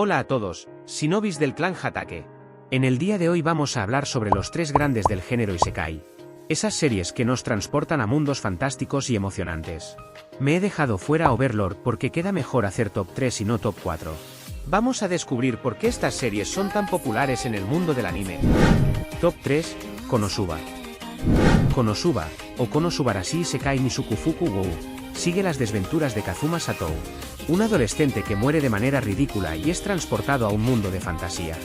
Hola a todos, Shinobis del clan Hatake. En el día de hoy vamos a hablar sobre los tres grandes del género Isekai. Esas series que nos transportan a mundos fantásticos y emocionantes. Me he dejado fuera Overlord porque queda mejor hacer top 3 y no top 4. Vamos a descubrir por qué estas series son tan populares en el mundo del anime. Top 3, Konosuba. Konosuba, o Konosubarashi Isekai Nisukufuku Gou, sigue las desventuras de Kazuma Satou, un adolescente que muere de manera ridícula y es transportado a un mundo de fantasía.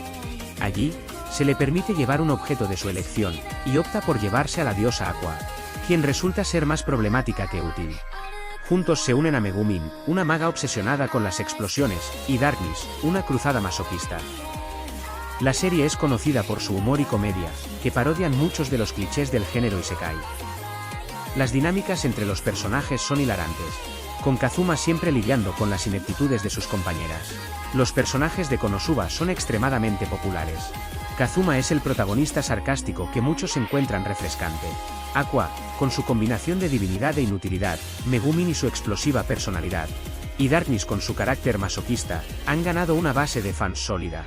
Allí, se le permite llevar un objeto de su elección, y opta por llevarse a la diosa Aqua, quien resulta ser más problemática que útil. Juntos se unen a Megumin, una maga obsesionada con las explosiones, y Darkness, una cruzada masoquista. La serie es conocida por su humor y comedia, que parodian muchos de los clichés del género Isekai. Las dinámicas entre los personajes son hilarantes, con Kazuma siempre lidiando con las ineptitudes de sus compañeras. Los personajes de Konosuba son extremadamente populares. Kazuma es el protagonista sarcástico que muchos encuentran refrescante. Aqua, con su combinación de divinidad e inutilidad, Megumin y su explosiva personalidad, y Darkness con su carácter masoquista, han ganado una base de fans sólida.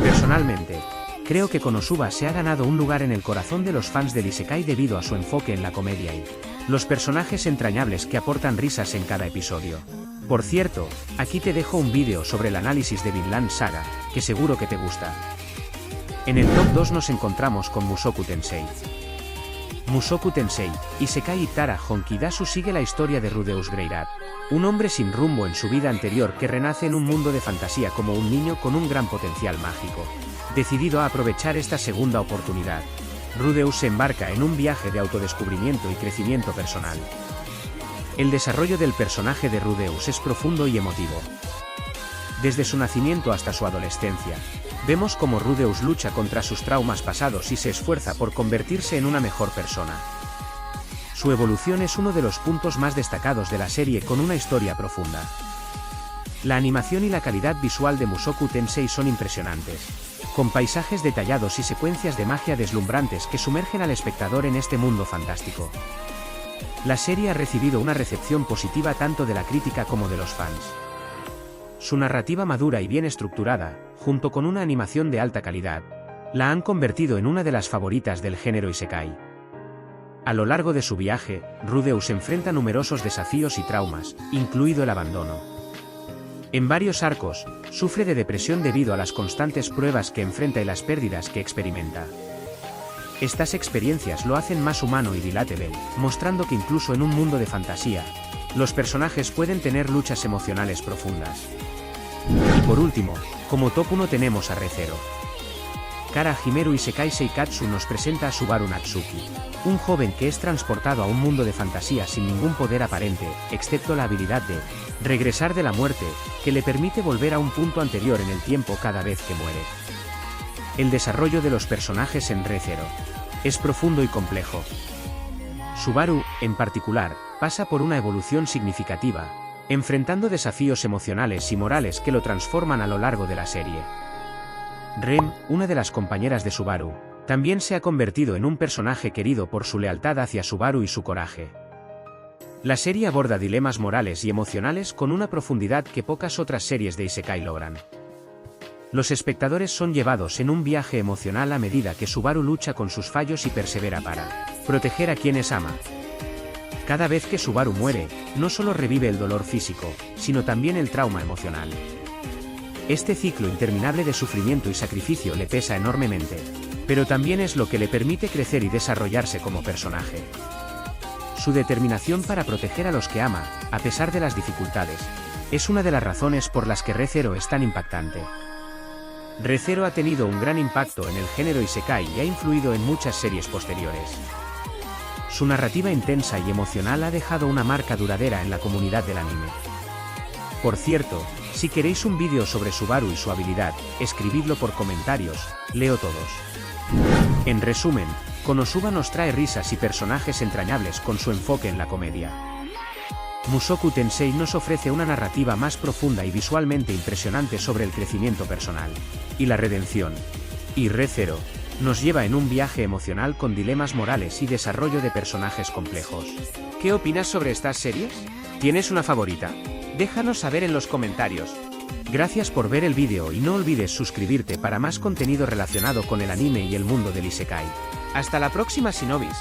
Personalmente, creo que Konosuba se ha ganado un lugar en el corazón de los fans del Isekai debido a su enfoque en la comedia y los personajes entrañables que aportan risas en cada episodio. Por cierto, aquí te dejo un vídeo sobre el análisis de Vinland Saga, que seguro que te gusta. En el top 2 nos encontramos con Mushoku Tensei. Mushoku Tensei, Isekai Itara Honkidasu sigue la historia de Rudeus Greirat, un hombre sin rumbo en su vida anterior que renace en un mundo de fantasía como un niño con un gran potencial mágico. Decidido a aprovechar esta segunda oportunidad, Rudeus se embarca en un viaje de autodescubrimiento y crecimiento personal. El desarrollo del personaje de Rudeus es profundo y emotivo. Desde su nacimiento hasta su adolescencia, vemos cómo Rudeus lucha contra sus traumas pasados y se esfuerza por convertirse en una mejor persona. Su evolución es uno de los puntos más destacados de la serie con una historia profunda. La animación y la calidad visual de Mushoku Tensei son impresionantes, con paisajes detallados y secuencias de magia deslumbrantes que sumergen al espectador en este mundo fantástico. La serie ha recibido una recepción positiva tanto de la crítica como de los fans. Su narrativa madura y bien estructurada, junto con una animación de alta calidad, la han convertido en una de las favoritas del género Isekai. A lo largo de su viaje, Rudeus enfrenta numerosos desafíos y traumas, incluido el abandono. En varios arcos, sufre de depresión debido a las constantes pruebas que enfrenta y las pérdidas que experimenta. Estas experiencias lo hacen más humano y relatable, mostrando que incluso en un mundo de fantasía, los personajes pueden tener luchas emocionales profundas. Y por último, como top 1 tenemos a Re:Zero. Kara Himeru Isekai Seikatsu nos presenta a Subaru Natsuki, un joven que es transportado a un mundo de fantasía sin ningún poder aparente, excepto la habilidad de regresar de la muerte, que le permite volver a un punto anterior en el tiempo cada vez que muere. El desarrollo de los personajes en Re:Zero es profundo y complejo. Subaru, en particular, pasa por una evolución significativa, enfrentando desafíos emocionales y morales que lo transforman a lo largo de la serie. Ren, una de las compañeras de Subaru, también se ha convertido en un personaje querido por su lealtad hacia Subaru y su coraje. La serie aborda dilemas morales y emocionales con una profundidad que pocas otras series de Isekai logran. Los espectadores son llevados en un viaje emocional a medida que Subaru lucha con sus fallos y persevera para proteger a quienes ama. Cada vez que Subaru muere, no solo revive el dolor físico, sino también el trauma emocional. Este ciclo interminable de sufrimiento y sacrificio le pesa enormemente, pero también es lo que le permite crecer y desarrollarse como personaje. Su determinación para proteger a los que ama, a pesar de las dificultades, es una de las razones por las que Re:Zero es tan impactante. Re:Zero ha tenido un gran impacto en el género Isekai y ha influido en muchas series posteriores. Su narrativa intensa y emocional ha dejado una marca duradera en la comunidad del anime. Por cierto, si queréis un vídeo sobre Subaru y su habilidad, escribidlo por comentarios, leo todos. En resumen, Konosuba nos trae risas y personajes entrañables con su enfoque en la comedia. Mushoku Tensei nos ofrece una narrativa más profunda y visualmente impresionante sobre el crecimiento personal y la redención. Y Re:Zero nos lleva en un viaje emocional con dilemas morales y desarrollo de personajes complejos. ¿Qué opinas sobre estas series? ¿Tienes una favorita? Déjanos saber en los comentarios. Gracias por ver el vídeo y no olvides suscribirte para más contenido relacionado con el anime y el mundo del Isekai. Hasta la próxima, Shinobis.